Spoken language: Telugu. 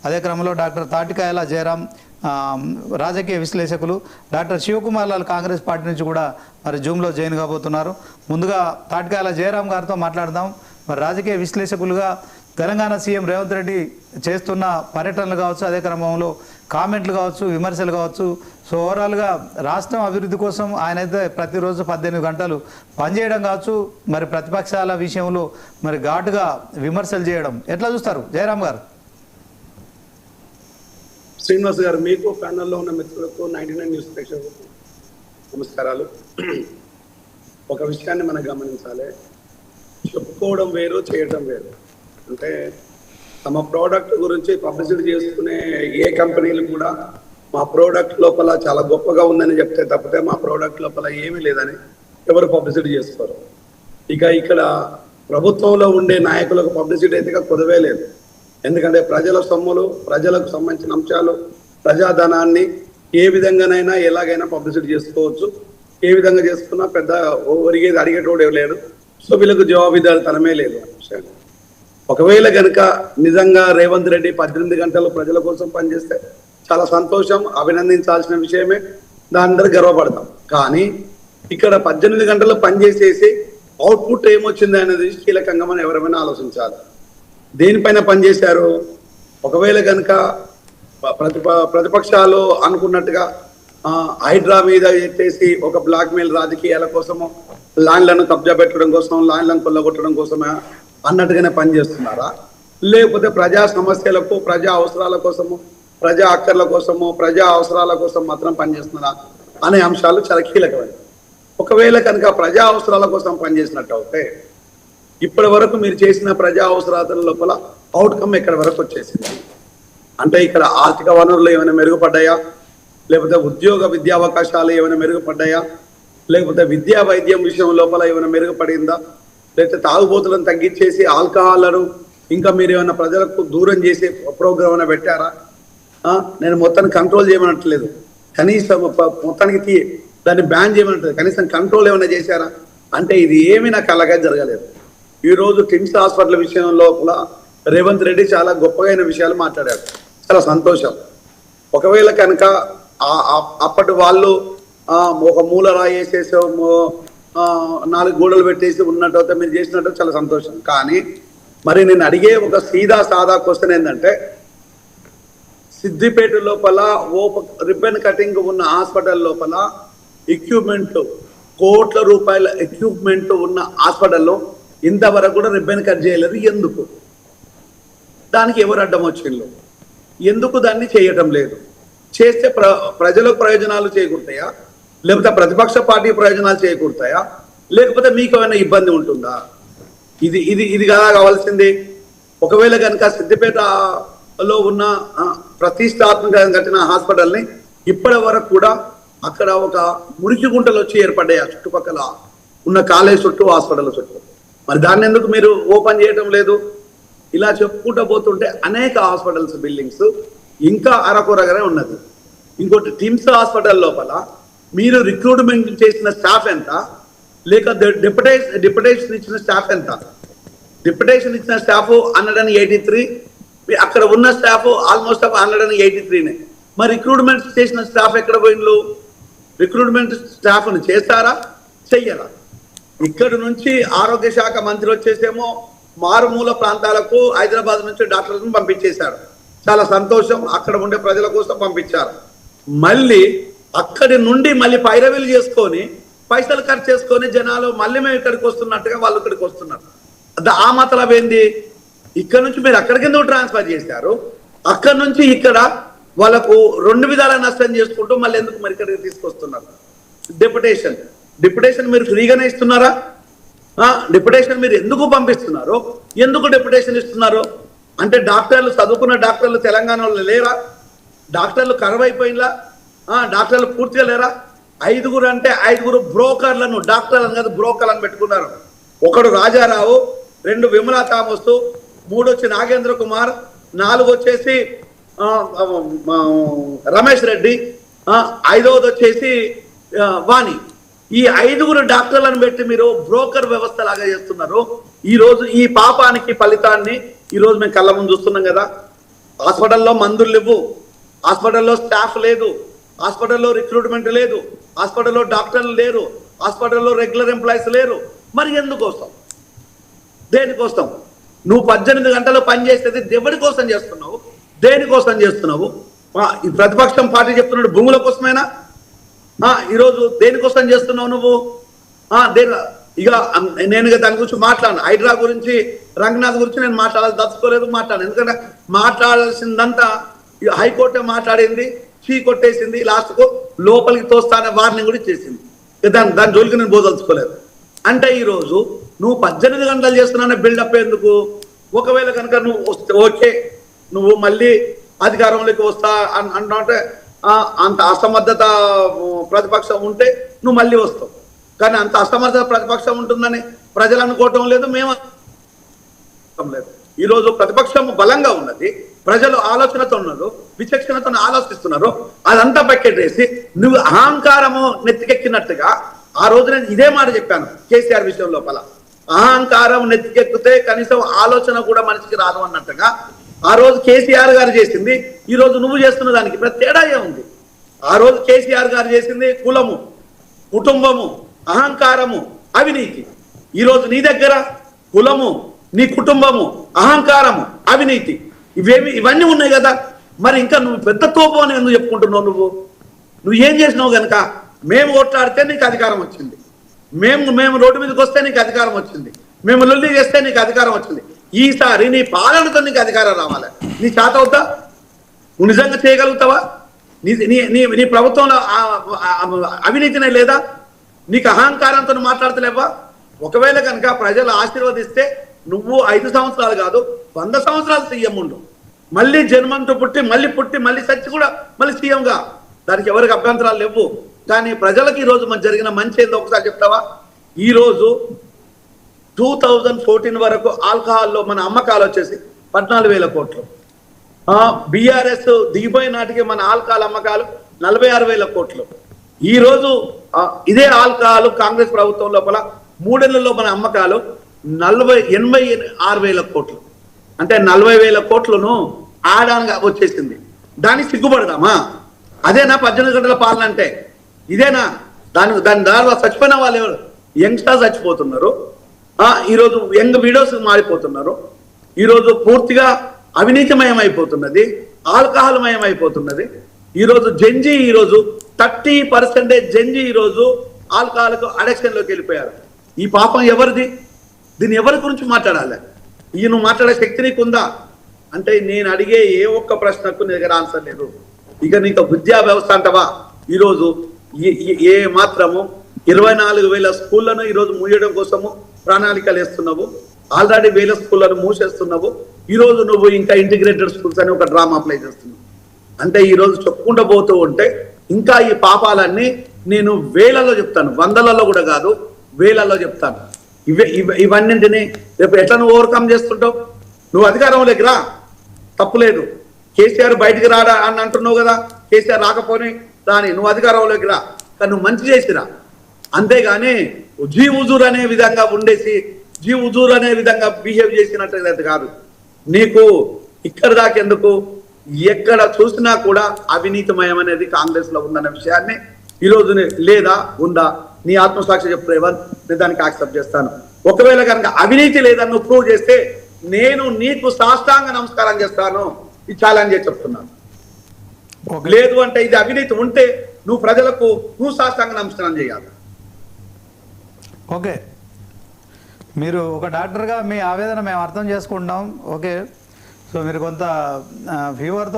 అదే క్రమంలో డాక్టర్ తాటికాయల జయరాం రాజకీయ విశ్లేషకులు డాక్టర్ శివకుమార్ లాల్ కాంగ్రెస్ పార్టీ నుంచి కూడా మరి జూమ్లో జాయిన్ కాబోతున్నారు. ముందుగా తాటికాయల జయరాం గారితో మాట్లాడదాం. మరి రాజకీయ విశ్లేషకులుగా తెలంగాణ సీఎం రేవంత్ రెడ్డి చేస్తున్న పర్యటనలు కావచ్చు, అదే క్రమంలో కామెంట్లు కావచ్చు, విమర్శలు కావచ్చు, సో ఓవరాల్గా రాష్ట్రం అభివృద్ధి కోసం ఆయన అయితే ప్రతిరోజు 18 గంటలు పనిచేయడం కావచ్చు, మరి ప్రతిపక్షాల విషయంలో మరి ఘాటుగా విమర్శలు చేయడం ఎట్లా చూస్తారు జయరాం గారు? శ్రీనివాస్ గారు, మీకు ప్యానల్లో ఉన్న మిత్రులకు 99 న్యూస్ ప్రేక్షకులకు నమస్కారాలు. ఒక విషయాన్ని మనం గమనించాలి, చెప్పుకోవడం వేరు, చేయడం వేరు. అంటే తమ ప్రోడక్ట్ గురించి పబ్లిసిటీ చేసుకునే ఏ కంపెనీలు కూడా మా ప్రోడక్ట్ లోపల చాలా గొప్పగా ఉందని చెప్తే తప్పితే మా ప్రోడక్ట్ లోపల ఏమీ లేదని ఎవరు పబ్లిసిటీ చేస్తారు. ఇక ఇక్కడ ప్రభుత్వంలో ఉండే నాయకులకు పబ్లిసిటీ అయితే కుదవే లేదు. ఎందుకంటే ప్రజల సొమ్ములు, ప్రజలకు సంబంధించిన అంశాలు, ప్రజాధనాన్ని ఏ విధంగానైనా ఎలాగైనా పబ్లిసిటీ చేసుకోవచ్చు. ఏ విధంగా చేసుకున్నా పెద్ద ఒరిగేది అడిగేటోడు లేడు. సో వీళ్ళకు జవాబుదారితనమే లేదు. ఒకవేళ కనుక నిజంగా రేవంత్ రెడ్డి 18 గంటలు ప్రజల కోసం పనిచేస్తే చాలా సంతోషం, అభినందించాల్సిన విషయమే, దాని అందరూ గర్వపడతాం. కానీ ఇక్కడ 18 గంటలు పనిచేసేసి అవుట్పుట్ ఏమొచ్చింది అనేది కీలకంగా మనం ఎవరైనా ఆలోచించాలి. దేనిపైన పనిచేశారు? ఒకవేళ కనుక ప్రతిపక్షాలు అనుకున్నట్టుగా హైడ్రా మీద ఎత్తేసి ఒక బ్లాక్మెయిల్ రాజకీయాల కోసము, ల్యాండ్లను కబ్జా పెట్టడం కోసం, ల్యాండ్లను కొల్లగొట్టడం కోసమే అన్నట్టుగానే పనిచేస్తున్నారా? లేకపోతే ప్రజా సమస్యలకు, ప్రజా అవసరాల కోసము, ప్రజా అక్కర్ల కోసము, ప్రజా అవసరాల కోసం మాత్రం పనిచేస్తున్నారా అనే అంశాలు చాలా కీలకమైనవి. ఒకవేళ కనుక ప్రజా అవసరాల కోసం పనిచేసినట్టు అయితే ఇప్పటి వరకు మీరు చేసిన ప్రజా అవసరాల లోపల అవుట్కమ్ ఎక్కడి వరకు వచ్చేసింది? అంటే ఇక్కడ ఆర్థిక వనరులు ఏమైనా మెరుగుపడ్డాయా? లేకపోతే ఉద్యోగ విద్యావకాశాలు ఏమైనా మెరుగుపడ్డాయా? లేకపోతే విద్యా వైద్యం విషయం లోపల ఏమైనా మెరుగుపడిందా? లేకపోతే తాగుబోతులను తగ్గించేసి ఆల్కహాల్లను ఇంకా మీరు ఏమైనా ప్రజలకు దూరం చేసే ప్రోగ్రామ్ అయినా పెట్టారా? నేను మొత్తాన్ని కంట్రోల్ చేయమనట్లేదు, కనీసం మొత్తానికి దాన్ని బ్యాన్ చేయమనట్లేదు, కనీసం కంట్రోల్ ఏమైనా చేశారా? అంటే ఇది ఏమీ నాకు అలాగే జరగలేదు. ఈరోజు కిమ్స్ హాస్పిటల్ విషయంలో కూడా రేవంత్ రెడ్డి చాలా గొప్పగైన విషయాలు మాట్లాడారు, చాలా సంతోషం. ఒకవేళ కనుక అప్పటి వాళ్ళు ఒక మూల రాయేసేసి 4 గోడలు పెట్టేసి ఉన్నట్టు మీరు చేసినట్టు చాలా సంతోషం. కానీ మరి నేను అడిగే ఒక సాదా క్వశ్చన్ ఏంటంటే, సిద్దిపేట లోపల రిబ్బన్ కటింగ్ ఉన్న హాస్పిటల్ లోపల ఎక్విప్మెంట్, కోట్ల రూపాయల ఎక్విప్మెంట్ ఉన్న హాస్పిటల్లో ఇంతవరకు కూడా రిబ్బన్ కట్ చేయలేదు. ఎందుకు? దానికి ఎవరు అడ్డం వచ్చిండ్రు? ఎందుకు దాన్ని చేయటం లేదు? చేస్తే ప్రజలకు ప్రయోజనాలు చేకూరుతాయా? లేకపోతే ప్రతిపక్ష పార్టీ ప్రయోజనాలు చేకూరుతాయా? లేకపోతే మీకు ఏమైనా ఇబ్బంది ఉంటుందా? ఇది కదా కావాల్సింది. ఒకవేళ కనుక సిద్దిపేటలో ఉన్న ప్రతిష్టాత్మకంగా కట్టిన హాస్పిటల్ని ఇప్పటి వరకు కూడా అక్కడ ఒక మురికి గుంటలు వచ్చి ఏర్పడ్డాయి చుట్టుపక్కల ఉన్న కాలేజ్ చుట్టూ, హాస్పిటల్ చుట్టూ. మరి దాన్ని ఎందుకు మీరు ఓపెన్ చేయటం లేదు? ఇలా చెప్పుకుంటూ పోతుంటే అనేక హాస్పిటల్స్ బిల్డింగ్స్ ఇంకా అరకొరగానే ఉన్నది. ఇంకోటి టిమ్స్ హాస్పిటల్ లోపల మీరు రిక్రూట్మెంట్ చేసిన స్టాఫ్ ఎంత, లేక డిప్యుటేషన్ ఇచ్చిన స్టాఫ్ ఎంత? డిప్యుటేషన్ ఇచ్చిన స్టాఫ్ 183, అక్కడ ఉన్న స్టాఫ్ ఆల్మోస్ట్ 183నే. మరి రిక్రూట్మెంట్ చేసిన స్టాఫ్ ఎక్కడ పోయిండ్రు? రిక్రూట్మెంట్ స్టాఫ్ను చేస్తారా, చెయ్యరా? ఇక్కడ నుంచి ఆరోగ్య శాఖ మంత్రి వచ్చేసేమో మారుమూల ప్రాంతాలకు హైదరాబాద్ నుంచి డాక్టర్లను పంపించేశారు, చాలా సంతోషం, అక్కడ ఉండే ప్రజల కోసం పంపించారు. మళ్ళీ అక్కడి నుండి మళ్ళీ పైరవీలు చేసుకొని పైసలు ఖర్చు చేసుకొని జనాలు మళ్ళీ మేము ఇక్కడికి వస్తున్నట్టుగా వాళ్ళు ఇక్కడికి వస్తున్నారు. ఆ మతలబ్ ఏంది? ఇక్కడ నుంచి మీరు అక్కడికి ఎందుకు ట్రాన్స్ఫర్ చేశారు? అక్కడ నుంచి ఇక్కడ వాళ్ళకు 2 విధాల నష్టం చేసుకుంటూ మళ్ళీ ఎందుకు మరి ఇక్కడికి తీసుకొస్తున్నారు? డిప్యుటేషన్ మీరు ఫ్రీగానే ఇస్తున్నారా? డిప్యుటేషన్ మీరు ఎందుకు పంపిస్తున్నారు? ఎందుకు డిప్యుటేషన్ ఇస్తున్నారు? అంటే డాక్టర్లు, చదువుకున్న డాక్టర్లు తెలంగాణలో లేరా? డాక్టర్లు కరువైపోయినలా? డాక్టర్లు పూర్తిగా లేరా? 5 అంటే 5 బ్రోకర్లను, డాక్టర్లను కాదు బ్రోకర్లను పెట్టుకున్నారు. ఒకడు రాజారావు, 2 విమలా థామస్, 3 వచ్చి నాగేంద్ర కుమార్, 4 వచ్చేసి రమేష్ రెడ్డి, 5వది వచ్చేసి వాణి. ఈ 5 డాక్టర్లను పెట్టి మీరు బ్రోకర్ వ్యవస్థ లాగా చేస్తున్నారు. ఈ రోజు ఈ పాపానికి ఫలితాన్ని ఈ రోజు మేము కళ్ళ ముందు చూస్తున్నాం కదా. హాస్పిటల్లో మందులు లేవు, హాస్పిటల్లో స్టాఫ్ లేదు, హాస్పిటల్లో రిక్రూట్మెంట్ లేదు, హాస్పిటల్లో డాక్టర్లు లేరు, హాస్పిటల్లో రెగ్యులర్ ఎంప్లాయీస్ లేరు. మరి ఎందుకోసం, దేనికోసం? నువ్వు 18 గంటలు పని చేసేది ఎవరి కోసం చేస్తున్నావు, దేనికోసం చేస్తున్నావు? ఈ ప్రతిపక్షం పార్టీ చెప్తున్నాడు భూముల కోసమేనా? ఈరోజు దేనికోసం చేస్తున్నావు నువ్వు? ఇక నేను దాని గురించి మాట్లాడను. హైడ్రా గురించి, రంగనాథ్ గురించి నేను మాట్లాడాలి దలుచుకోలేదు, మాట్లాడాను. ఎందుకంటే మాట్లాడాల్సిందంతా హైకోర్టే మాట్లాడింది, చీ కొట్టేసింది, లాస్ట్కు లోపలికి తోస్తానే వార్నింగ్ కూడా ఇచ్చేసింది. దాని జోలికి నేను పోదలుచుకోలేదు. అంటే ఈరోజు నువ్వు 18 గంటలు చేస్తున్నా బిల్డప్ ఎందుకు? ఒకవేళ కనుక నువ్వు వస్తే ఓకే, నువ్వు మళ్ళీ అధికారంలోకి వస్తా అంటే అంత అసమర్థత ప్రతిపక్షం ఉంటే నువ్వు మళ్ళీ వస్తావు. కానీ అంత అసమర్థత ప్రతిపక్షం ఉంటుందని ప్రజలు అనుకోవటం లేదు, మేము లేదు. ఈరోజు ప్రతిపక్షం బలంగా ఉన్నది, ప్రజలు ఆలోచనతో ఉన్నారు, విచక్షణతో ఆలోచిస్తున్నారు. అదంతా పక్కెట్టేసి నువ్వు అహంకారము నెత్తికెక్కినట్టుగా ఆ రోజు నేను ఇదే మాట చెప్పాను కేసీఆర్ విషయం లోపల. అహంకారం నెత్తికెక్కితే కనీసం ఆలోచన కూడా మనిషికి రాదు అన్నట్టుగా ఆ రోజు కేసీఆర్ గారు చేసింది, ఈ రోజు నువ్వు చేస్తున్న దానికి తేడా ఏముంది? ఆ రోజు కేసీఆర్ గారు చేసింది కులము, కుటుంబము, అహంకారము, అవినీతి. ఈరోజు నీ దగ్గర కులము, నీ కుటుంబము, అహంకారము, అవినీతి, ఇవన్నీ ఉన్నాయి కదా. మరి ఇంకా నువ్వు పెద్ద తోపు అని ఎందుకు చెప్పుకుంటున్నావు? నువ్వు ఏం చేసినావు కనుక మేము కొట్లాడితే నీకు అధికారం వచ్చింది, మేము రోడ్డు మీదకి వస్తే నీకు అధికారం వచ్చింది, మేము లొల్లి చేస్తే నీకు అధికారం వచ్చింది. ఈసారి నీ పాలనతో నీకు అధికారం రావాలి. నీ చేత అవుతా? నువ్వు నిజంగా చేయగలుగుతావా? నీ ప్రభుత్వంలో అవినీతినే లేదా? నీకు అహంకారంతో మాట్లాడతలేవా? ఒకవేళ కనుక ప్రజలు ఆశీర్వదిస్తే నువ్వు 5 సంవత్సరాలు కాదు 100 సంవత్సరాలు సీఎం ఉండు, మళ్ళీ జన్మంతో పుట్టి మళ్ళీ చచ్చి కూడా మళ్ళీ సీఎంగా, దానికి ఎవరికి అభ్యంతరాలు లేవు. కానీ ప్రజలకు ఈరోజు జరిగిన మంచి ఏందో ఒకసారి చెప్తావా? ఈరోజు 2014 వరకు ఆల్కహాల్లో మన అమ్మకాలు వచ్చేసి 14,000 కోట్లు. బీఆర్ఎస్ దిగిపోయిన నాటికి మన ఆల్కహాల్ అమ్మకాలు 46,000 కోట్లు. ఈరోజు ఇదే ఆల్కహాల్ కాంగ్రెస్ ప్రభుత్వం లోపల 3 ఏళ్లలో మన అమ్మకాలు 86,000 కోట్లు. అంటే 40,000 కోట్లను ఆడానుగా వచ్చేసింది. దానికి సిగ్గుపడదామా? అదేనా 18 గంటల పాలన అంటే? ఇదేనా? దాని ద్వారా చచ్చిపోయిన వాళ్ళు ఎవరు? యంగ్స్టర్స్ చచ్చిపోతున్నారు, ఈరోజు యంగ్ వీడియోస్ మారిపోతున్నారు, ఈరోజు పూర్తిగా అవినీతిమయం అయిపోతున్నది, ఆల్కహాల్ మయం అయిపోతున్నది. ఈరోజు జంజీ, ఈరోజు 30% జంజీ ఈరోజు ఆల్కహాల్కు అడిక్షన్లోకి వెళ్ళిపోయారు. ఈ పాపం ఎవరిది? దీన్ని ఎవరి గురించి మాట్లాడాలి? నువ్వు మాట్లాడే శక్తి నీకు ఉందా అంటే? నేను అడిగే ఏ ఒక్క ప్రశ్నకు నీ దగ్గర ఆన్సర్ లేదు. ఇక నీకు విద్యా వ్యవస్థ అంటవా? ఈరోజు ఏ మాత్రము 24,000 స్కూళ్లను ఈరోజు మూయడం కోసము ప్రణాళికలు వేస్తున్నావు. ఆల్రెడీ 1,000 స్కూళ్లను మూసేస్తున్నావు. ఈరోజు నువ్వు ఇంకా ఇంటిగ్రేటెడ్ స్కూల్స్ అని ఒక డ్రామా అప్లై చేస్తున్నావు. అంటే ఈరోజు చెప్పుకుంటూ పోతూ ఉంటే ఇంకా ఈ పాపాలన్నీ నేను వేలలో చెప్తాను, వందలలో కూడా కాదు, వేలలో చెప్తాను. ఇవన్నింటినీ రేపు ఎట్లా నువ్వు ఓవర్కమ్ చేస్తుంటావు? నువ్వు అధికారంలోకి రా, తప్పులేదు. కేసీఆర్ బయటికి రాడా అని అంటున్నావు కదా, కేసీఆర్ రాకపోని రాని, నువ్వు అధికారంలోకి రా, కానీ నువ్వు మంచి చేసిరా. అంతేగాని జీ హుజూర్ అనే విధంగా ఉండేసి జీ హుజూర్ అనే విధంగా బిహేవ్ చేసినట్టు కాదు. నీకు ఇక్కడ దాకెందుకు? ఎక్కడ చూసినా కూడా అవినీతిమయం అనేది కాంగ్రెస్ లో ఉందన్న విషయాన్ని ఈరోజు లేదా ఉందా? నీ ఆత్మసాక్షి చెప్పు రేవంత్, నేను దానికి యాక్సెప్ట్ చేస్తాను. ఒకవేళ కనుక అవినీతి లేదని నువ్వు ప్రూవ్ చేస్తే నేను నీకు సాష్టాంగ నమస్కారం చేస్తాను. ఇది ఛాలెంజ్ చేసి చెప్తున్నాను. లేదు అంటే ఇది అవినీతి ఉంటే నువ్వు ప్రజలకు నువ్వు సాష్టాంగ నమస్కారం చేయాలి. ఓకే, మీరు ఒక డాక్టర్గా మీ ఆవేదన మేము అర్థం చేసుకుంటాం. ఓకే, సో మీరు కొంత ఫీవర్తో